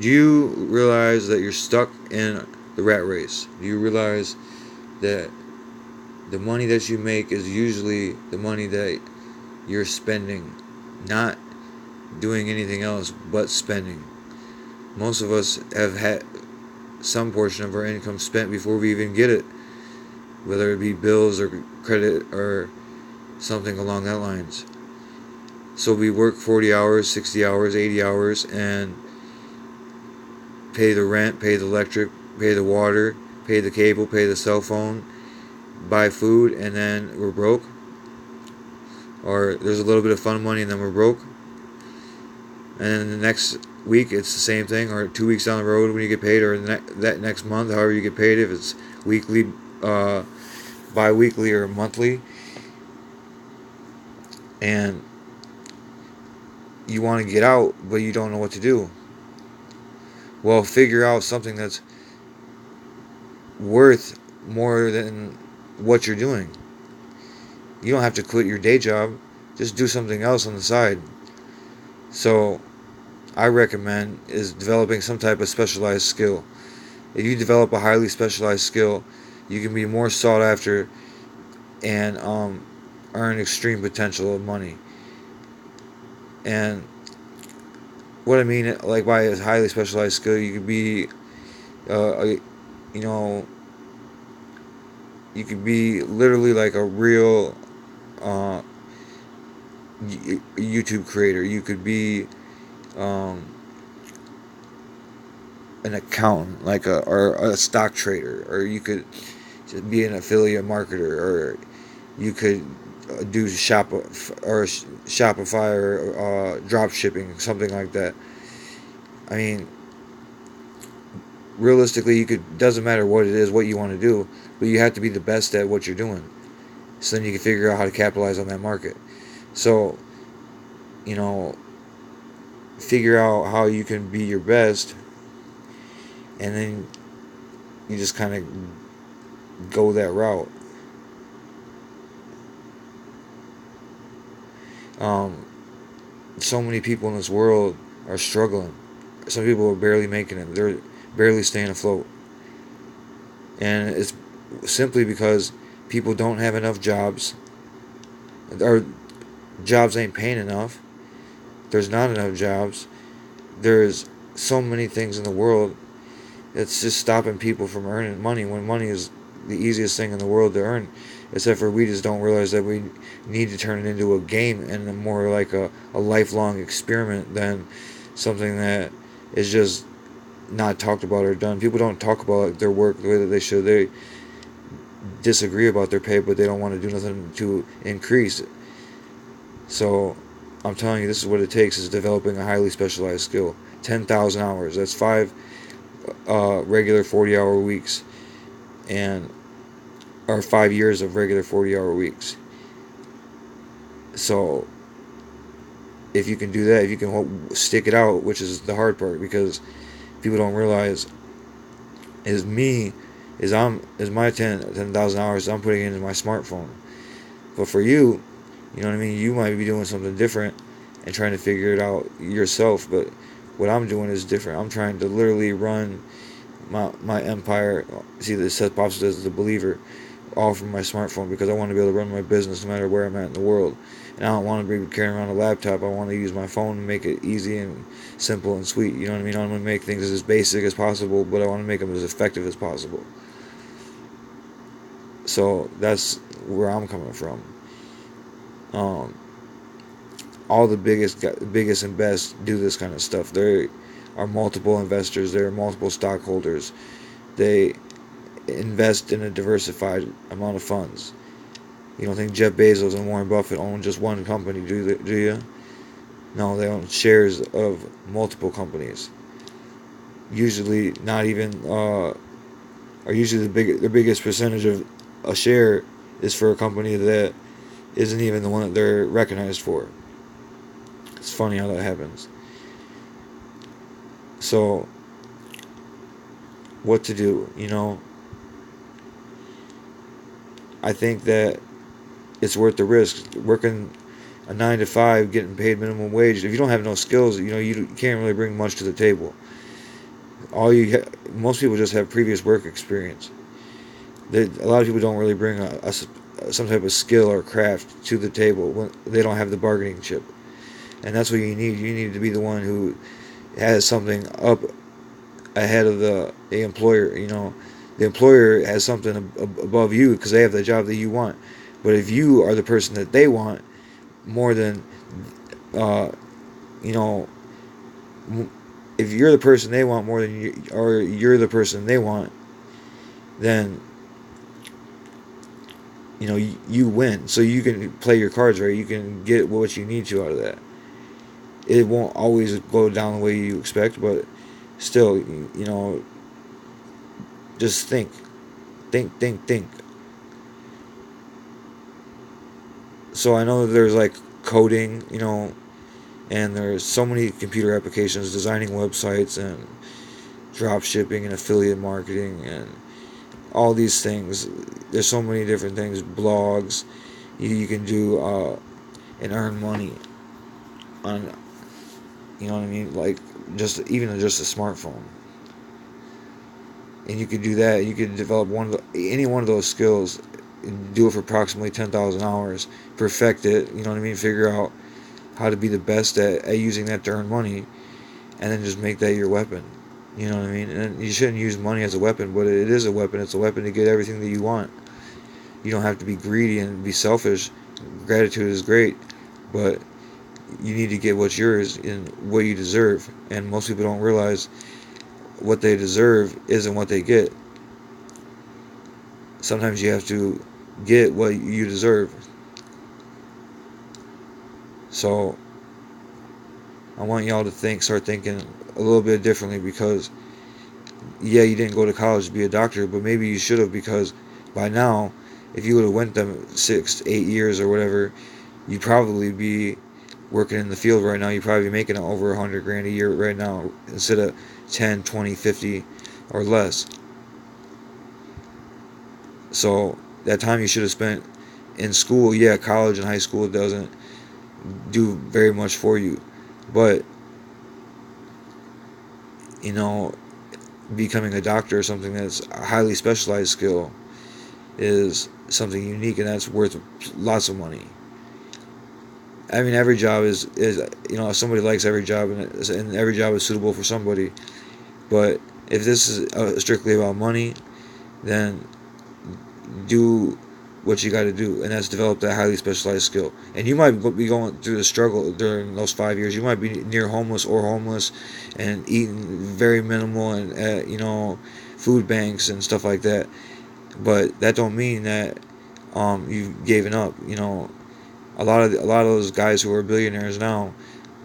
Do you realize that you're stuck in the rat race? Do you realize that the money that you make is usually the money that you're spending, not doing anything else but spending? Most of us have had some portion of our income spent before we even get it, whether it be bills or credit or something along that lines. So we work 40 hours, 60 hours, 80 hours, and pay the rent, pay the electric, pay the water, pay the cable, pay the cell phone, buy food, and then we're broke. Or there's a little bit of fun money and then we're broke. And then the next week it's the same thing, or 2 weeks down the road when you get paid, or that next month, however you get paid, if it's weekly, bi-weekly, or monthly, and you want to get out but you don't know what to do. Well, figure out something that's worth more than what you're doing. You don't have to quit your day job, just do something else on the side. So I recommend is developing some type of specialized skill. If you develop a highly specialized skill, you can be more sought after and earn extreme potential of money. And what I mean, like by a highly specialized skill, you could be, you know, you could be literally like a real uh, YouTube creator. You could be um, an accountant, like or a stock trader, or you could be an affiliate marketer, or you could do Shopify or drop shipping, something like that. I mean, realistically, you could doesn't matter what it is, what you want to do, but you have to be the best at what you're doing. So then you can figure out how to capitalize on that market. So, you know, figure out how you can be your best, and then you just kind of go that route. Um, so many people in this world are struggling. Some people are barely making it. They're barely staying afloat. And it's simply because people don't have enough jobs, or jobs ain't paying enough. There's not enough jobs. There's so many things in the world that's just stopping people from earning money when money is the easiest thing in the world to earn. Except for we just don't realize that we need to turn it into a game and more like a lifelong experiment than something that is just not talked about or done. People don't talk about their work the way that they should. They disagree about their pay, but they don't want to do nothing to increase it. So I'm telling you, this is what it takes: is developing a highly specialized skill. 10,000 hours. That's five regular 40-hour weeks, and or 5 years of regular 40-hour weeks. So if you can do that, if you can stick it out, which is the hard part, because people don't realize is me is my 10,000 hours I'm putting into my smartphone. But for you, you know what I mean, you might be doing something different and trying to figure it out yourself. But what I'm doing is different. I'm trying to literally run my empire. See, this says pops as the believer, all from my smartphone, because I want to be able to run my business no matter where I'm at in the world. And I don't want to be carrying around a laptop. I want to use my phone and make it easy and simple and sweet. You know what I mean? I want to make things as basic as possible, but I want to make them as effective as possible. So that's where I'm coming from. Um, all the biggest and best do this kind of stuff. There are multiple investors. There are multiple stockholders. They invest in a diversified amount of funds. You don't think Jeff Bezos and Warren Buffett own just one company, do you? No, they own shares of multiple companies. Usually, not even, or usually the biggest percentage of a share is for a company that isn't even the one that they're recognized for. It's funny how that happens. So, what to do? I think that it's worth the risk. Working a 9 to 5, getting paid minimum wage. If you don't have no skills, you can't really bring much to the table. most people just have previous work experience. A lot of people don't really bring some type of skill or craft to the table when they don't have the bargaining chip, and that's what you need. You need to be the one who has something up ahead of the employer. The employer has something above you because they have the job that you want. But if you are the person that they want more than, uh, you know, if you're the person they want more than you, or you're the person they want, then you win. So you can play your cards right. You can get what you need to out of that. It won't always go down the way you expect, but still, just think. So I know that there's like coding, and there's so many computer applications, designing websites and drop shipping and affiliate marketing and all these things. There's so many different things, blogs. You can do and earn money on, you know what I mean, like just a smartphone. And you could do that. You could develop any one of those skills, do it for approximately 10,000 hours, perfect it. You know what I mean? Figure out how to be the best at using that to earn money, and then just make that your weapon. You know what I mean? And you shouldn't use money as a weapon, but it is a weapon. It's a weapon to get everything that you want. You don't have to be greedy and be selfish. Gratitude is great, but you need to get what's yours and what you deserve. And most people don't realize what they deserve isn't what they get. Sometimes you have to get what you deserve. So I want y'all to start thinking a little bit differently, because yeah, you didn't go to college to be a doctor, but maybe you should have, because by now, if you would have went them 6 8 years or whatever, you'd probably be working in the field right now. You'd probably be making over 100 grand a year right now instead of 10, 20, 50 or less. So that time you should have spent in school. Yeah, college and high school doesn't do very much for you, but you know, becoming a doctor or something that's a highly specialized skill is something unique, and that's worth lots of money. I mean, every job is if somebody likes every job, and every job is suitable for somebody. But if this is strictly about money, then do what you got to do, and that's develop that highly specialized skill. And you might be going through the struggle during those 5 years. You might be near homeless and eating very minimal, and food banks and stuff like that. But that don't mean that you've given up. A lot of those guys who are billionaires now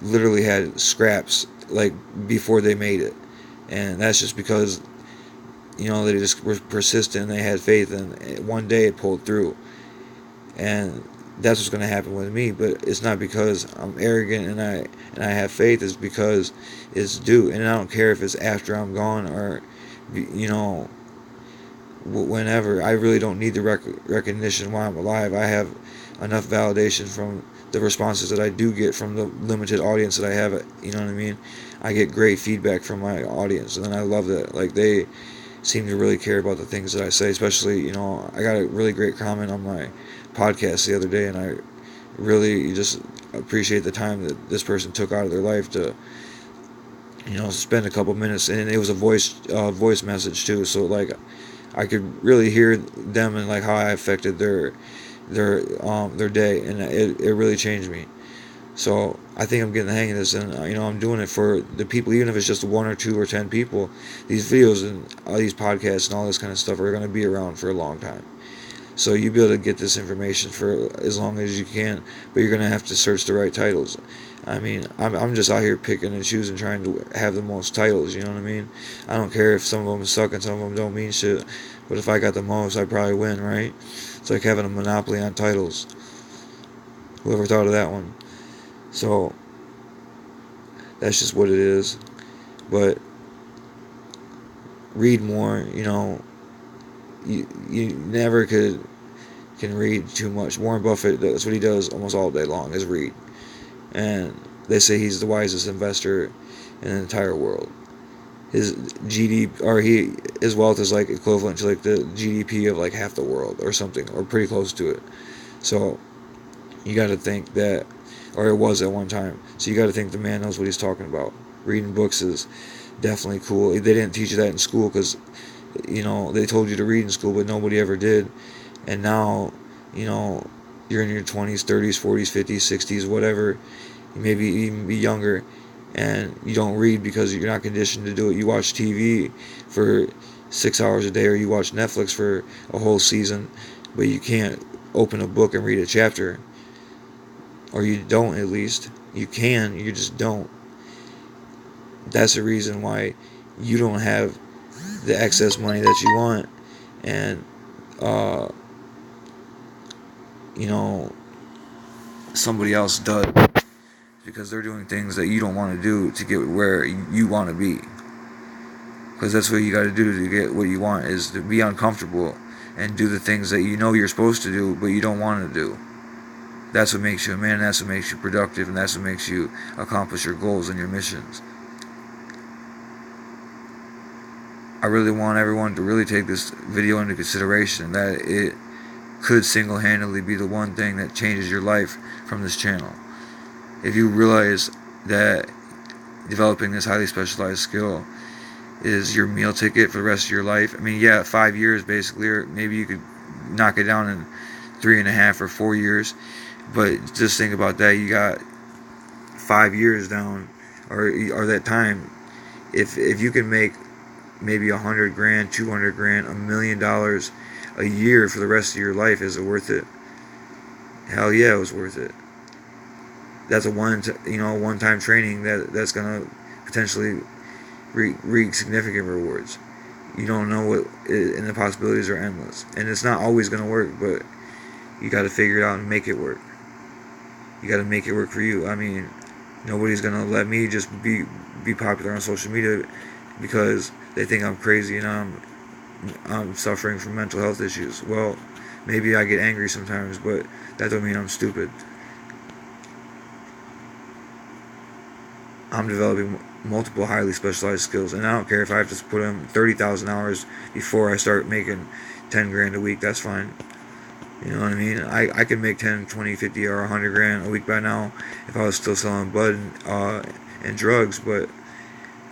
literally had scraps like before they made it, and that's just because they just were persistent. They had faith, and one day it pulled through. And that's what's going to happen with me. But it's not because I'm arrogant and I have faith. It's because it's due, and I don't care if it's after I'm gone or whenever. I really don't need the recognition while I'm alive. I have enough validation from the responses that I do get from the limited audience that I have. You know what I mean? I get great feedback from my audience, and I love that. Like, they seem to really care about the things that I say. Especially, I got a really great comment on my podcast the other day, and I really just appreciate the time that this person took out of their life to spend a couple minutes. And it was a voice message too, so like I could really hear them and like how I affected their day, and it really changed me. So I think I'm getting the hang of this, and I'm doing it for the people, even if it's just 1 or 2 or 10 people. These videos and all these podcasts and all this kind of stuff are going to be around for a long time. So you'll be able to get this information for as long as you can, but you're going to have to search the right titles. I mean, I'm just out here picking and choosing, trying to have the most titles, you know what I mean? I don't care if some of them suck and some of them don't mean shit, but if I got the most, I probably win, right? It's like having a monopoly on titles. Whoever thought of that one? So that's just what it is. But read more. You never can read too much. Warren Buffett, that's what he does almost all day long, is read. And they say he's the wisest investor in the entire world. his GDP, or his wealth is like equivalent to like the GDP of like half the world or something, or pretty close to it. So you got to think that, or it was at one time. So you got to think the man knows what he's talking about. Reading books is definitely cool. They didn't teach you that in school because, they told you to read in school, but nobody ever did. And now, you know, you're in your 20s, 30s, 40s, 50s, 60s, whatever. You maybe even be younger, and you don't read because you're not conditioned to do it. You watch TV for 6 hours a day, or you watch Netflix for a whole season, but you can't open a book and read a chapter. Or you don't, at least. You can, you just don't. That's the reason why you don't have the excess money that you want, and uh, you know somebody else does, because they're doing things that you don't want to do to get where you want to be. Because that's what you got to do to get what you want, is to be uncomfortable and do the things that you know you're supposed to do but you don't want to do. That's what makes you a man. That's what makes you productive, and that's what makes you accomplish your goals and your missions. I really want everyone to really take this video into consideration, that it could single-handedly be the one thing that changes your life from this channel. If you realize that developing this highly specialized skill is your meal ticket for the rest of your life. I mean, yeah, 5 years basically, or maybe you could knock it down in 3.5 or 4 years. But just think about that. You got 5 years down, or that time. If you can make maybe 100 grand, 200 grand, $1 million a year for the rest of your life, is it worth it? Hell yeah, it was worth it. That's a one-time training that's gonna potentially reap significant rewards. You don't know what, and the possibilities are endless. And it's not always gonna work, but you got to figure it out and make it work. You got to make it work for you. I mean, nobody's gonna let me just be popular on social media because they think I'm crazy and I'm suffering from mental health issues. Well, maybe I get angry sometimes, but that don't mean I'm stupid. I'm developing multiple highly specialized skills, and I don't care if I have to put in 30,000 hours before I start making 10 grand a week. That's fine. You know what I mean? I could make 10, 20, 50, or 100 grand a week by now if I was still selling bud and drugs, but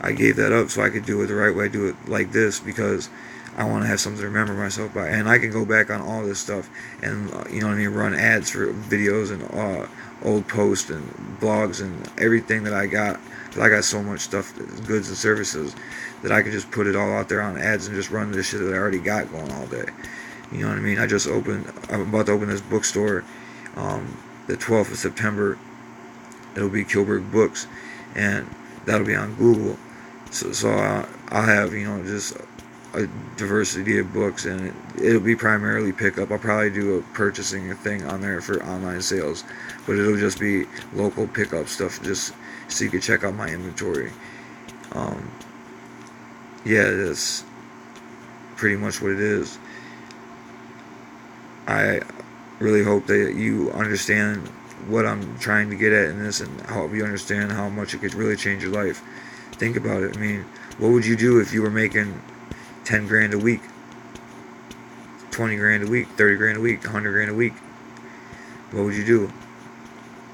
I gave that up so I could do it the right way, do it like this, because I want to have something to remember myself by. And I can go back on all this stuff and, run ads for videos and old posts and blogs and everything that I got. Because I got so much stuff, goods and services, that I could just put it all out there on ads and just run this shit that I already got going all day. You know what I mean? I'm about to open this bookstore the 12th of September. It'll be Kilberg Books, and that'll be on Google. So I'll have, just a diversity of books, and it'll be primarily pickup. I'll probably do a purchasing thing on there for online sales, but it'll just be local pickup stuff, just so you can check out my inventory. Yeah, that's pretty much what it is. I really hope that you understand what I'm trying to get at in this, and help you understand how much it could really change your life. Think about it. I mean, what would you do if you were making 10 grand a week, 20 grand a week, 30 grand a week, 100 grand a week? What would you do?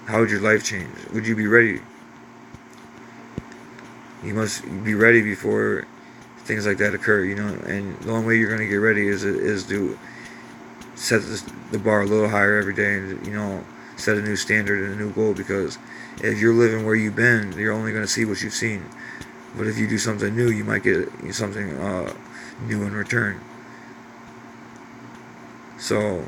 How would your life change? Would you be ready? You must be ready before things like that occur, and the only way you're going to get ready is to set the bar a little higher every day, and set a new standard and a new goal, because if you're living where you've been, you're only going to see what you've seen. But if you do something new, you might get something new in return. So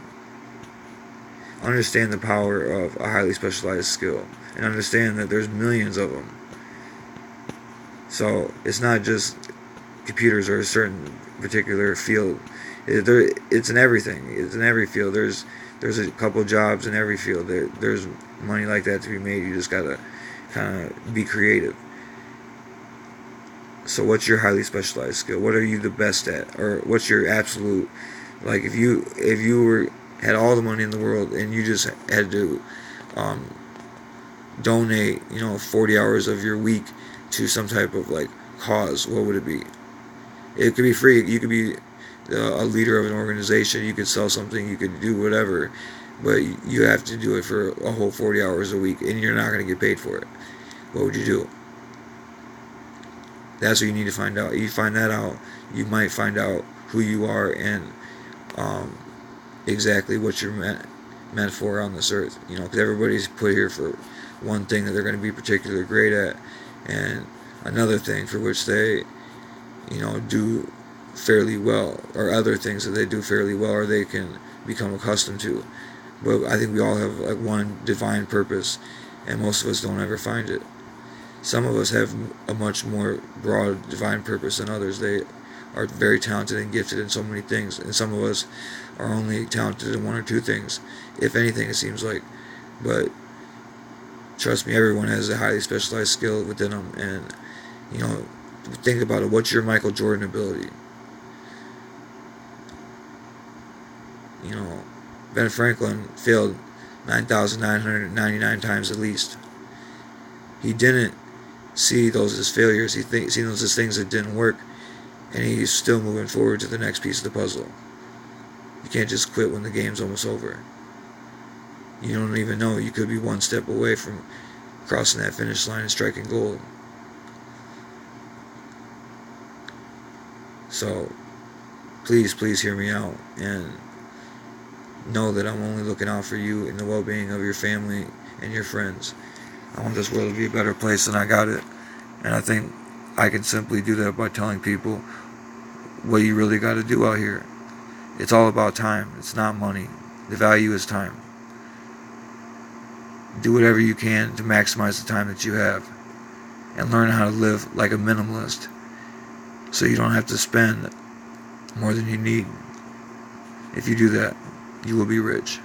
understand the power of a highly specialized skill, and understand that there's millions of them. So it's not just computers or a certain particular field. It's in everything. It's in every field. There's a couple jobs in every field. There's money like that to be made. You just gotta kind of be creative. So what's your highly specialized skill? What are you the best at? Or what's your absolute, like, if you had all the money in the world and you just had to donate 40 hours of your week to some type of like cause, what would it be? It could be free. You could be a leader of an organization. You could sell something. You could do whatever, but you have to do it for a whole 40 hours a week, and you're not going to get paid for it. What would you do? That's what you need to find out. You find that out, you might find out who you are and exactly what you're meant for on this earth. Because everybody's put here for one thing that they're going to be particularly great at, and another thing for which they, do fairly well, or other things that they do fairly well, or they can become accustomed to. But I think we all have like one divine purpose, and most of us don't ever find it. Some of us have a much more broad divine purpose than others. They are very talented and gifted in so many things, and some of us are only talented in one or two things, if anything, it seems like. But trust me, everyone has a highly specialized skill within them, and think about it. What's your Michael Jordan ability? Ben Franklin failed 9,999 times at least. He didn't see those as failures. He seen those as things that didn't work, and he's still moving forward to the next piece of the puzzle. You can't just quit when the game's almost over. You don't even know. You could be one step away from crossing that finish line and striking gold. So, please hear me out, and know that I'm only looking out for you and the well-being of your family and your friends. I want this world to be a better place than I got it. And I think I can simply do that by telling people what you really got to do out here. It's all about time. It's not money. The value is time. Do whatever you can to maximize the time that you have. And learn how to live like a minimalist, so you don't have to spend more than you need. If you do that, you will be rich.